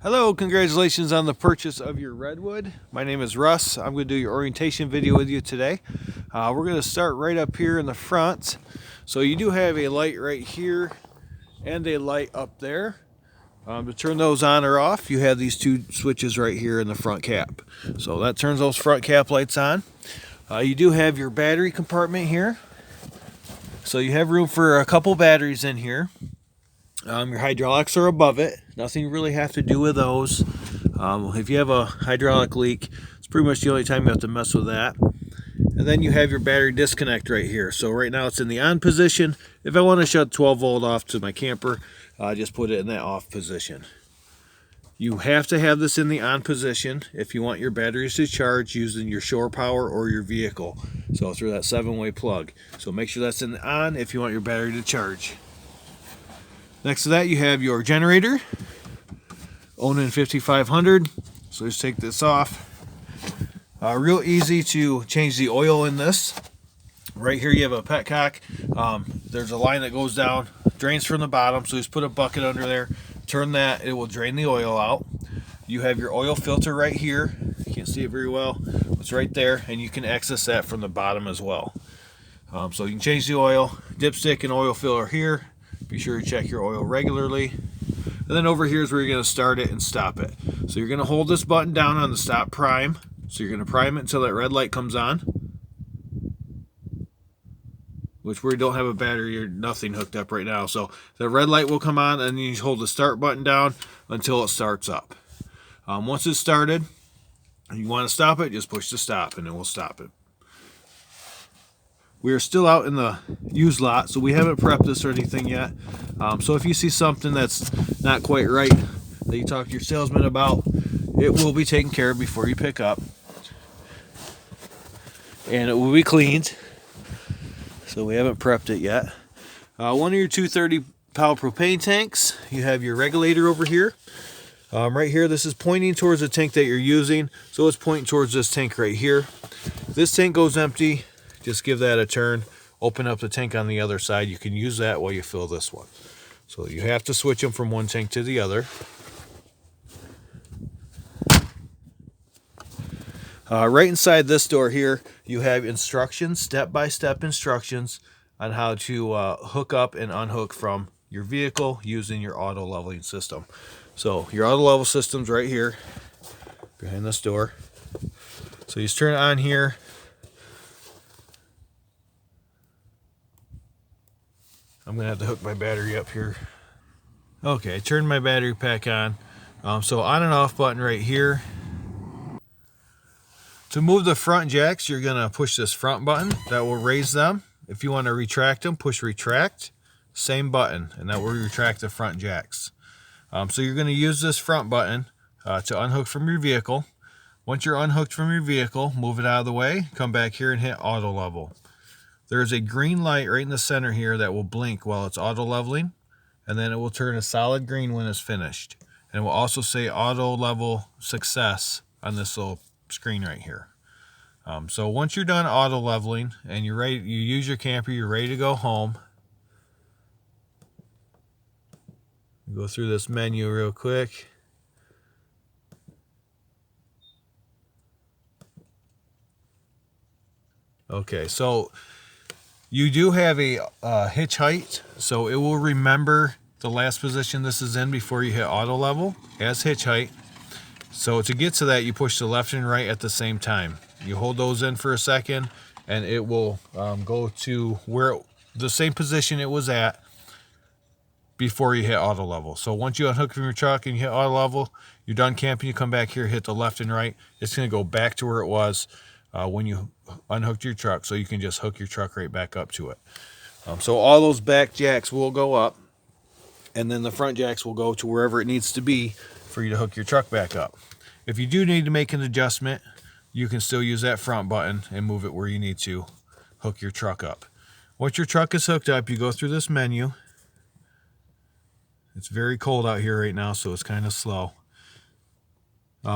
Hello, congratulations on the purchase of your Redwood. My name is Russ. I'm going to do your orientation video with you today. We're going to start right up here in the front. So you do have a light right here and a light up there. To turn those on or off, you have these two switches right here in the front cap. So that turns those front cap lights on. You do have your battery compartment here. So you have room for a couple batteries in here. Your hydraulics are above it. Nothing you really have to do with those. If you have a hydraulic leak, it's pretty much the only time you have to mess with that. And then you have your battery disconnect right here. So right now it's in the on position. If I want to shut 12 volt off to my camper, just put it in that off position. You have to have this in the on position if you want your batteries to charge using your shore power or your vehicle. So through that 7-way plug. So make sure that's in the on if you want your battery to charge. Next to that, you have your generator, Onan 5500. So just take this off. Real easy to change the oil in this. Right here you have a petcock. There's a line that goes down, drains from the bottom. So just put a bucket under there, turn that, it will drain the oil out. You have your oil filter right here. You can't see it very well. It's right there, and you can access that from the bottom as well. So you can change the oil. Dipstick and oil filler here. Be sure to check your oil regularly. And then over here is where you're going to start it and stop it. So you're going to hold this button down on the stop prime. So you're going to prime it until that red light comes on. Which we don't have a battery or nothing hooked up right now. So the red light will come on, and you hold the start button down until it starts up. Once it's started, and you want to stop it, just push the stop and it will stop it. We are still out in the used lot, so we haven't prepped this or anything yet. So if you see something that's not quite right that you talk to your salesman about, it will be taken care of before you pick up. And it will be cleaned. So we haven't prepped it yet. One of your 230-pound propane tanks. You have your regulator over here. Right here, this is pointing towards the tank that you're using. So it's pointing towards this tank right here. This tank goes empty. Just give that a turn, open up the tank on the other side. You can use that while you fill this one. So you have to switch them from one tank to the other. Right inside this door here, you have instructions, step-by-step instructions on how to hook up and unhook from your vehicle using your auto leveling system. So your auto level system's right here behind this door. So you just turn it on here. I'm going to have to hook my battery up here. Okay, I turned my battery pack on. So on and off button right here. To move the front jacks, you're going to push this front button. That will raise them. If you want to retract them, push retract. Same button, and that will retract the front jacks. So you're going to use this front button to unhook from your vehicle. Once you're unhooked from your vehicle, move it out of the way. Come back here and hit auto level. There's a green light right in the center here that will blink while it's auto leveling, and then it will turn a solid green when it's finished. And it will also say auto level success on this little screen right here. So once you're done auto leveling and you're ready, you use your camper, you're ready to go home. Go through this menu real quick. Okay, so you do have a hitch height, so it will remember the last position this is in before you hit auto level as hitch height. So to get to that, you push the left and right at the same time. You hold those in for a second, and it will go to where the same position it was at before you hit auto level. So once you unhook from your truck and you hit auto level, you're done camping, you come back here, hit the left and right. It's going to go back to where it was when you unhooked your truck, so you can just hook your truck right back up to it. So all those back jacks will go up, and then the front jacks will go to wherever it needs to be for you to hook your truck back up. If you do need to make an adjustment, you can still use that front button and move it where you need to hook your truck up. Once your truck is hooked up, you go through this menu. It's very cold out here right now, so it's kind of slow.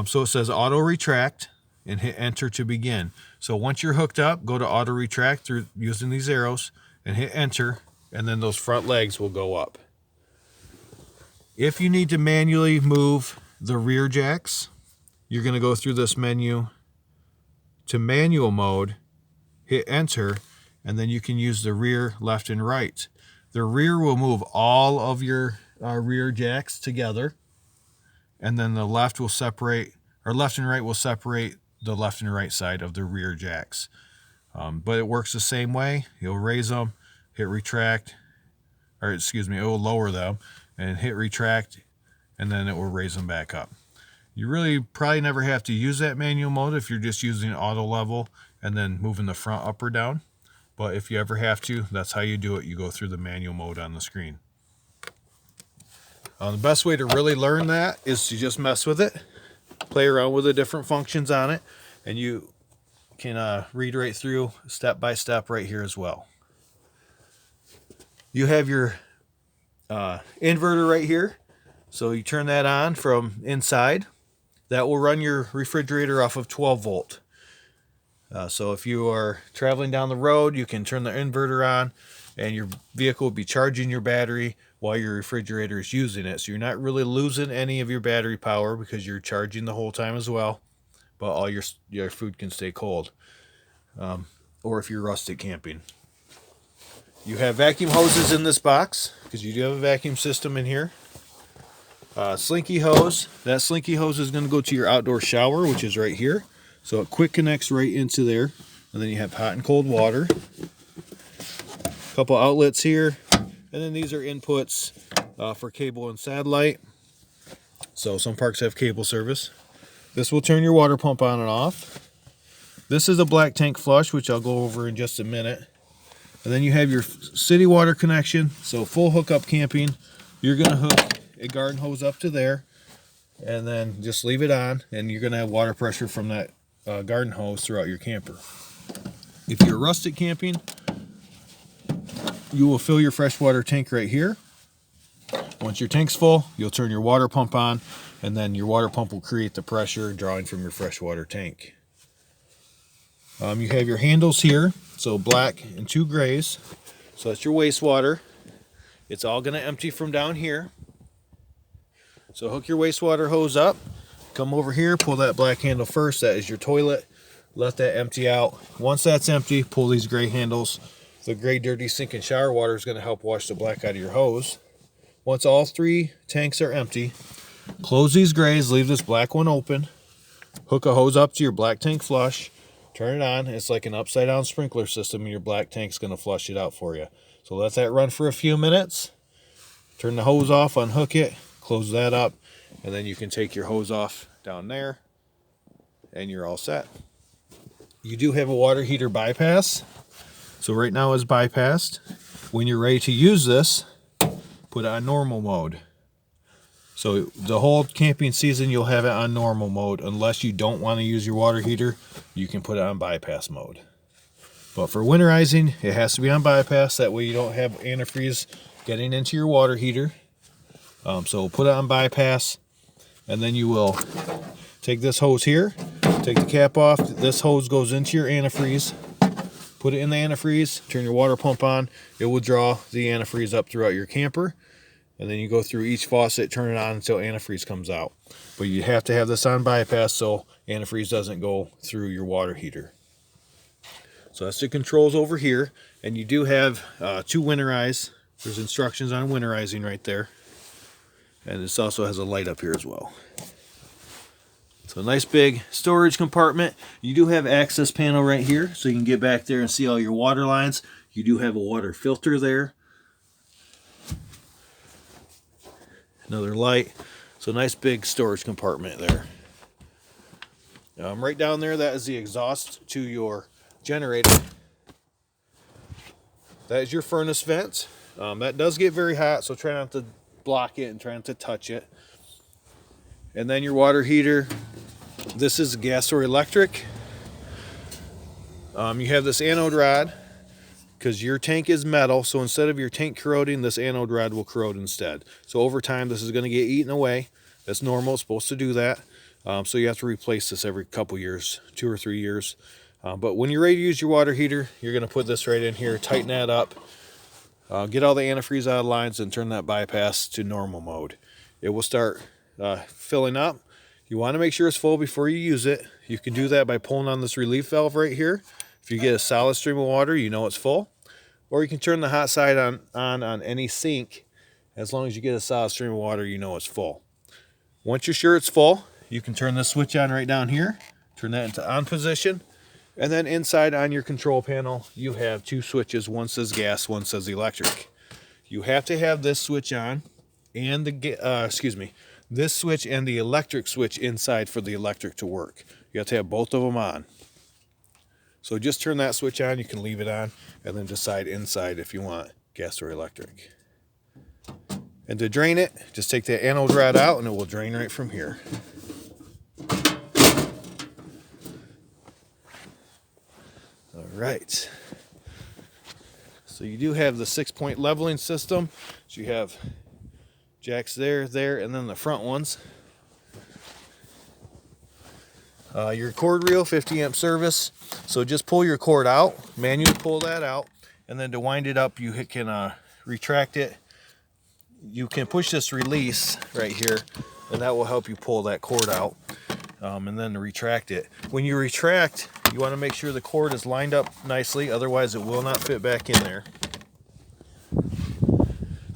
So it says auto retract, and hit enter to begin. So once you're hooked up, go to auto retract through using these arrows and hit enter, and then those front legs will go up. If you need to manually move the rear jacks, you're going to go through this menu to manual mode, hit enter, and then you can use the rear, left, and right. The rear will move all of your rear jacks together, and then the left will separate, or left and right will separate the left and right side of the rear jacks. But it works the same way. You'll raise them, hit retract, or excuse me, it will lower them and hit retract, and then it will raise them back up. You really probably never have to use that manual mode if you're just using auto level and then moving the front up or down. But if you ever have to, that's how you do it. You go through the manual mode on the screen. The best way to really learn that is to just mess with it, play around with the different functions on it, and you can read right through step by step right here as well. You have your inverter right here, so you turn that on from inside. That will run your refrigerator off of 12 volt. So if you are traveling down the road, you can turn the inverter on and your vehicle will be charging your battery while your refrigerator is using it. So you're not really losing any of your battery power because you're charging the whole time as well, but all your food can stay cold. Or if you're rustic camping. You have vacuum hoses in this box because you do have a vacuum system in here. Slinky hose. That slinky hose is going to go to your outdoor shower, which is right here. So it quick connects right into there. And then you have hot and cold water. A couple outlets here. And then these are inputs for cable and satellite. So some parks have cable service. This will turn your water pump on and off. This is a black tank flush, which I'll go over in just a minute. And then you have your city water connection. So full hookup camping. You're going to hook a garden hose up to there and then just leave it on, and you're going to have water pressure from that garden hose throughout your camper. If you're rustic camping, you will fill your freshwater tank right here. Once your tank's full, you'll turn your water pump on, and then your water pump will create the pressure drawing from your freshwater tank. You have your handles here, so black and 2 grays. So that's your wastewater. It's all going to empty from down here. So hook your wastewater hose up, come over here, pull that black handle first. That is your toilet. Let that empty out. Once that's empty, pull these gray handles. The gray dirty sink and shower water is going to help wash the black out of your hose. Once all 3 tanks are empty, close these grays, leave this black one open. Hook a hose up to your black tank flush. Turn it on. It's like an upside down sprinkler system, and your black tank's going to flush it out for you. So let that run for a few minutes. Turn the hose off, unhook it, close that up, and then you can take your hose off down there, and you're all set. You do have a water heater bypass. So right now it's bypassed. When you're ready to use this, put it on normal mode. So the whole camping season, you'll have it on normal mode. Unless you don't want to use your water heater, you can put it on bypass mode. But for winterizing, it has to be on bypass. That way you don't have antifreeze getting into your water heater. So put it on bypass, and then you will take this hose here, take the cap off. This hose goes into your antifreeze. Put it in the antifreeze, turn your water pump on. It will draw the antifreeze up throughout your camper. And then you go through each faucet, turn it on until antifreeze comes out. But you have to have this on bypass so antifreeze doesn't go through your water heater. So that's the controls over here. And you do have 2 winterize. There's instructions on winterizing right there. And this also has a light up here as well. So nice big storage compartment. You do have access panel right here, so you can get back there and see all your water lines. You do have a water filter there. Another light. So nice big storage compartment there. Right down there, that is the exhaust to your generator. That is your furnace vent. That does get very hot, so try not to block it and try not to touch it. And then your water heater. This is gas or electric. You have this anode rod because your tank is metal, so instead of your tank corroding, this anode rod will corrode instead. So over time, this is going to get eaten away. That's normal. It's supposed to do that. So you have to replace this every couple years, 2 or 3 years. But when you're ready to use your water heater, you're going to put this right in here, tighten that up, get all the antifreeze out of lines, and turn that bypass to normal mode. It will start filling up, you want to make sure it's full before you use it. You can do that by pulling on this relief valve right here. If you get a solid stream of water, you know it's full. Or you can turn the hot side on any sink. As long as you get a solid stream of water, you know it's full. Once you're sure it's full, you can turn this switch on right down here. Turn that into on position. And then inside on your control panel, you have two switches. One says gas, one says electric. You have to have this switch on and this switch and the electric switch inside for the electric to work. You have to have both of them on. So just turn that switch on, you can leave it on, and then decide inside if you want gas or electric. And to drain it, just take the anode rod out and it will drain right from here. All right. So you do have the 6-point leveling system. So you have jacks there, and then the front ones. Your cord reel, 50 amp service. So just pull your cord out, manually pull that out, and then to wind it up, you can retract it. You can push this release right here, and that will help you pull that cord out, and then to retract it. When you retract, you want to make sure the cord is lined up nicely, otherwise it will not fit back in there.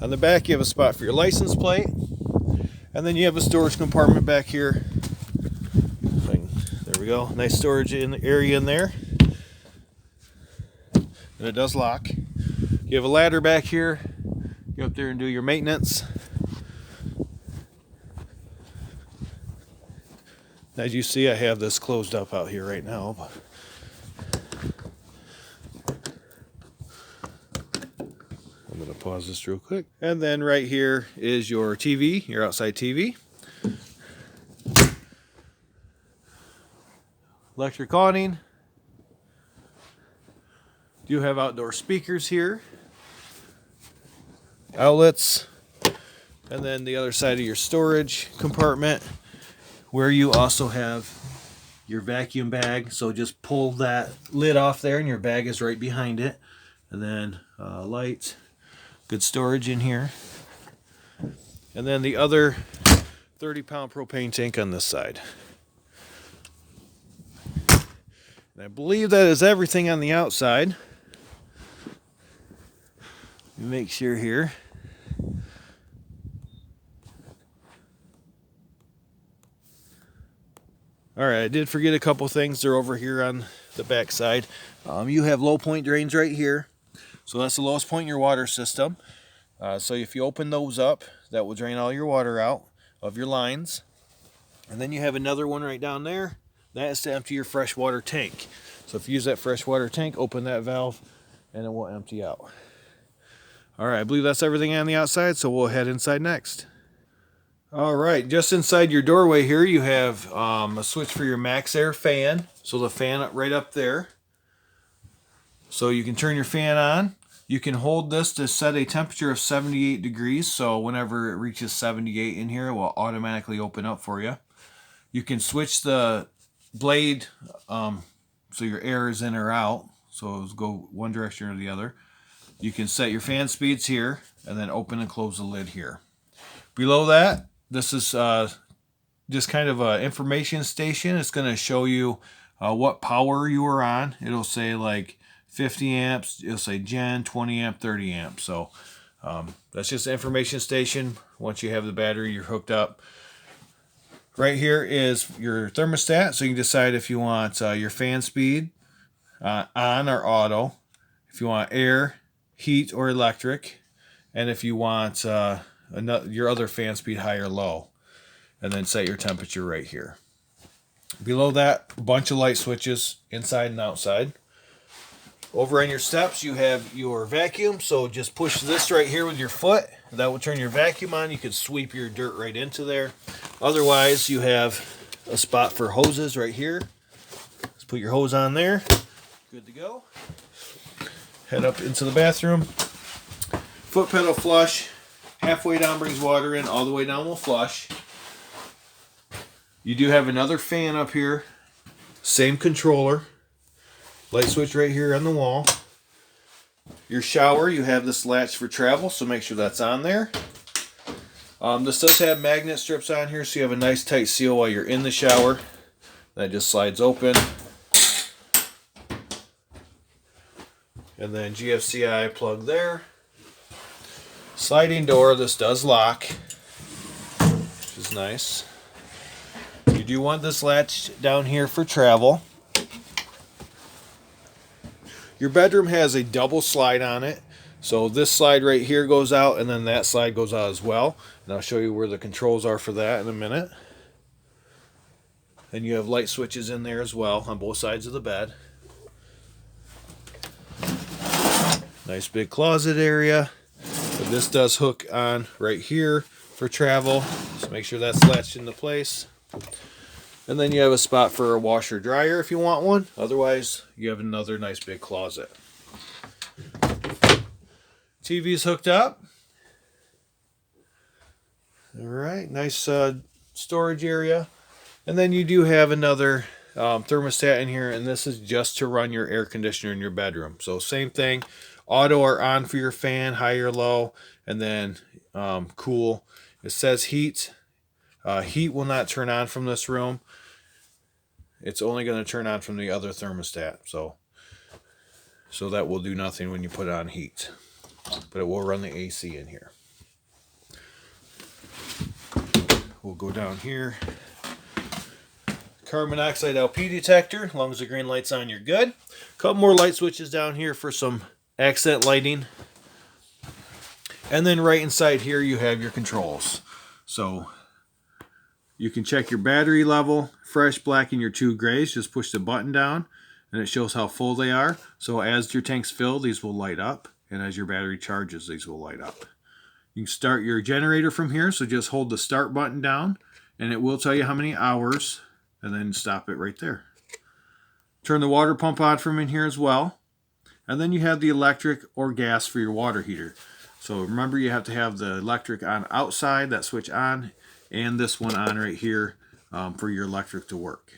On the back, you have a spot for your license plate, and then you have a storage compartment back here. There we go, nice storage area in there, and it does lock. You have a ladder back here. Go up there and do your maintenance. As you see, I have this closed up out here right now. I'm going to pause this real quick. And then right here is your TV, your outside TV. Electric awning. You have outdoor speakers here. Outlets. And then the other side of your storage compartment, where you also have your vacuum bag. So just pull that lid off there and your bag is right behind it. And then lights, good storage in here. And then the other 30-pound propane tank on this side. And I believe that is everything on the outside. Let me make sure here. All right, I did forget a couple things. They're over here on the back side. You have low point drains right here. So that's the lowest point in your water system. So if you open those up, that will drain all your water out of your lines. And then you have another one right down there. That is to empty your freshwater tank. So if you use that freshwater tank, open that valve and it will empty out. All right, I believe that's everything on the outside, so we'll head inside next. All right, just inside your doorway here, you have a switch for your max air fan. So the fan right up there. So you can turn your fan on. You can hold this to set a temperature of 78 degrees. So whenever it reaches 78 in here, it will automatically open up for you. You can switch the blade so your air is in or out. So it'll go one direction or the other. You can set your fan speeds here and then open and close the lid here. Below that, this is just kind of an information station. It's going to show you what power you are on. It'll say like 50 amps, it'll say gen, 20 amp, 30 amp. So that's just an information station. Once you have the battery, you're hooked up. Right here is your thermostat. So you can decide if you want your fan speed on or auto, if you want air, heat, or electric, and if you want your other fan speed high or low, and then set your temperature right here. Below that, a bunch of light switches inside and outside. Over on your steps, you have your vacuum, so just push this right here with your foot. That will turn your vacuum on. You can sweep your dirt right into there. Otherwise, you have a spot for hoses right here. Just put your hose on there. Good to go. Head up into the bathroom. Foot pedal flush. Halfway down brings water in, all the way down will flush. You do have another fan up here. Same controller. Light switch right here on the wall. Your shower, you have this latch for travel, so make sure that's on there. This does have magnet strips on here, so you have a nice tight seal while you're in the shower. That just slides open. And then GFCI plug there. Sliding door, this does lock, which is nice. You do want this latch down here for travel. Your bedroom has a double slide on it. So this slide right here goes out, and then that slide goes out as well. And I'll show you where the controls are for that in a minute. And you have light switches in there as well on both sides of the bed. Nice big closet area. But this does hook on right here for travel. So make sure that's latched into place. And then you have a spot for a washer dryer if you want one. Otherwise, you have another nice big closet. TV's hooked up. All right, nice storage area. And then you do have another thermostat in here, and this is just to run your air conditioner in your bedroom. So same thing, auto or on for your fan, high or low, and then cool. It says heat. Heat will not turn on from this room. It's only going to turn on from the other thermostat. So that will do nothing when you put on heat. But it will run the AC in here. We'll go down here. Carbon monoxide LP detector. As long as the green light's on, you're good. A couple more light switches down here for some accent lighting. And then right inside here you have your controls. So you can check your battery level, fresh, black, and your 2 grays. Just push the button down and it shows how full they are. So as your tanks fill, these will light up. And as your battery charges, these will light up. You can start your generator from here. So just hold the start button down and it will tell you how many hours, and then stop it right there. Turn the water pump on from in here as well. And then you have the electric or gas for your water heater. So remember, you have to have the electric on outside, that switch on, and this one on right here for your electric to work.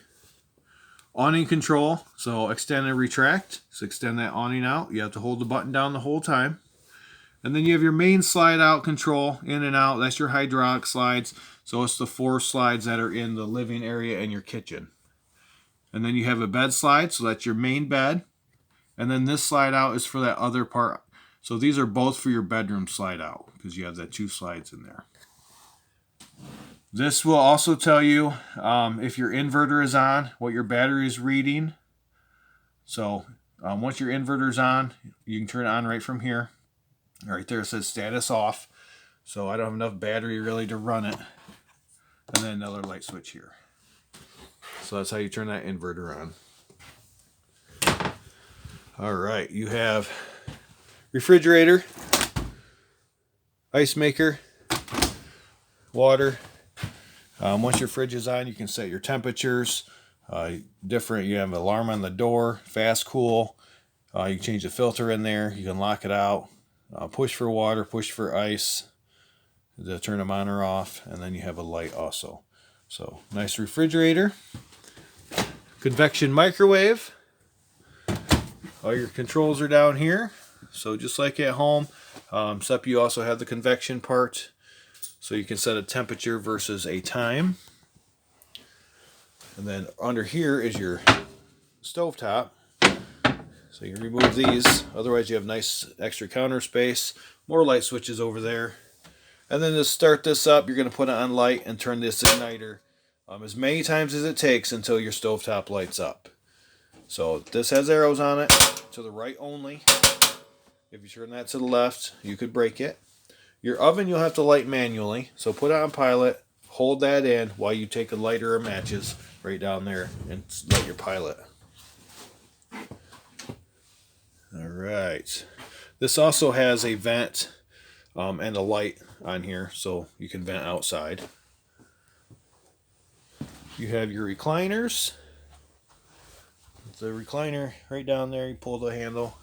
Awning control, so extend and retract. So extend that awning out. You have to hold the button down the whole time. And then you have your main slide out control, in and out. That's your hydraulic slides. So it's the 4 slides that are in the living area and your kitchen. And then you have a bed slide, so that's your main bed. And then this slide out is for that other part. So these are both for your bedroom slide out, because you have that 2 slides in there. This will also tell you if your inverter is on, what your battery is reading. So once your inverter is on, you can turn it on right from here. Right there it says status off. So I don't have enough battery really to run it. And then another light switch here. So that's how you turn that inverter on. All right, you have refrigerator, ice maker, water. Once your fridge is on, you can set your temperatures. Different. You have an alarm on the door, fast cool. You can change the filter in there. You can lock it out. Push for water, push for ice. To turn them on or off, and then you have a light also. So nice refrigerator. Convection microwave. All your controls are down here. So just like at home, except you also have the convection part. So you can set a temperature versus a time. And then under here is your stovetop. So you remove these. Otherwise you have nice extra counter space. More light switches over there. And then to start this up, you're going to put it on light and turn this igniter as many times as it takes until your stovetop lights up. So this has arrows on it, to the right only. If you turn that to the left, you could break it. Your oven you'll have to light manually, so put it on pilot, hold that in while you take a lighter or matches right down there and light your pilot. All right. This also has a vent and a light on here, so you can vent outside. You have your recliners. The recliner right down there, you pull the handle.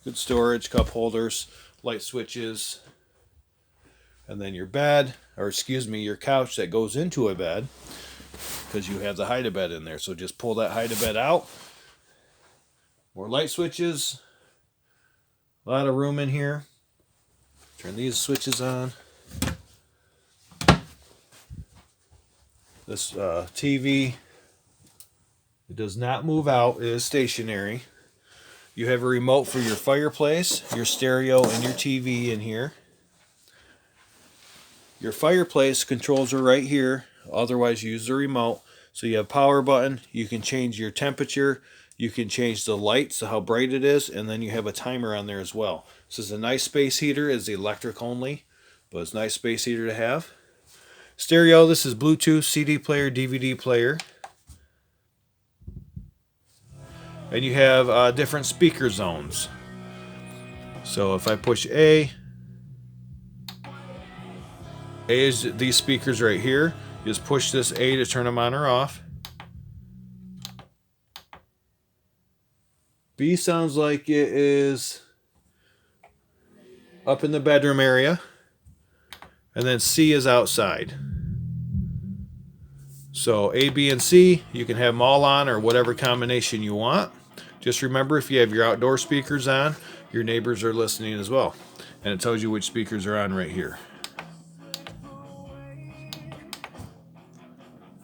Good storage, cup holders, light switches, and then your bed, or excuse me, your couch that goes into a bed, because you have the hide-a-bed in there. So just pull that hide-a-bed out. More light switches. A lot of room in here. Turn these switches on. This TV, it does not move out. It is stationary. You have a remote for your fireplace, your stereo, and your TV in here. Your fireplace controls are right here. Otherwise, use the remote. So you have power button. You can change your temperature. You can change the light, so how bright it is, and then you have a timer on there as well. This is a nice space heater. It's electric only, but it's a nice space heater to have. Stereo, this is Bluetooth, CD player, DVD player. And you have different speaker zones. So if I push A is these speakers right here. You just push this A to turn them on or off. B sounds like it is up in the bedroom area. And then C is outside. So A, B, and C, you can have them all on or whatever combination you want. Just remember, if you have your outdoor speakers on, your neighbors are listening as well. And it tells you which speakers are on right here.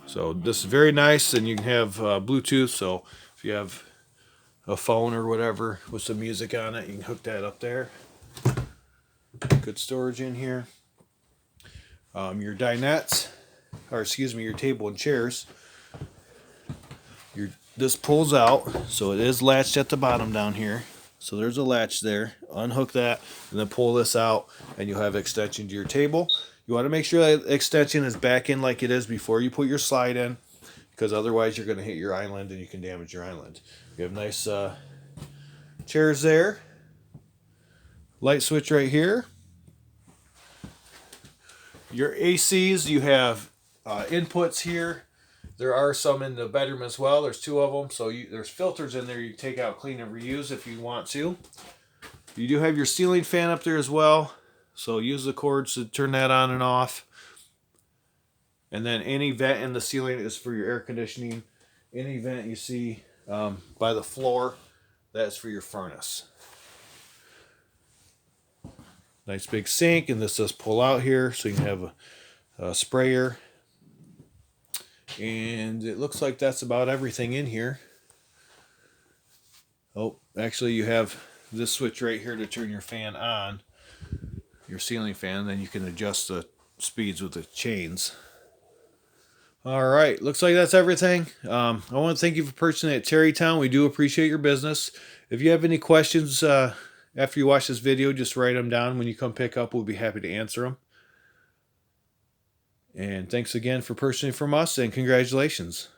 So this is very nice, and you can have Bluetooth, so if you have a phone or whatever with some music on it, you can hook that up there. Good storage in here. Your dinettes, or excuse me, your table and chairs. This pulls out, so it is latched at the bottom down here. So there's a latch there. Unhook that, and then pull this out, and you'll have extension to your table. You want to make sure that extension is back in like it is before you put your slide in, because otherwise you're going to hit your island and you can damage your island. You have nice chairs there. Light switch right here. Your ACs, you have inputs here. There are some in the bedroom as well. There's 2 of them. So there's filters in there you take out, clean, and reuse if you want to. You do have your ceiling fan up there as well. So use the cords to turn that on and off. And then any vent in the ceiling is for your air conditioning. Any vent you see by the floor, that's for your furnace. Nice big sink, and this does pull out here, so you can have a sprayer. And it looks like that's about everything in here. Oh, actually you have this switch right here to turn your fan on, your ceiling fan, then you can adjust the speeds with the chains. All right, looks like that's everything. I want to thank you for purchasing at TerryTown. We do appreciate your business. If you have any questions after you watch this video, just write them down. When you come pick up, we'll be happy to answer them. And thanks again for purchasing from us, and congratulations.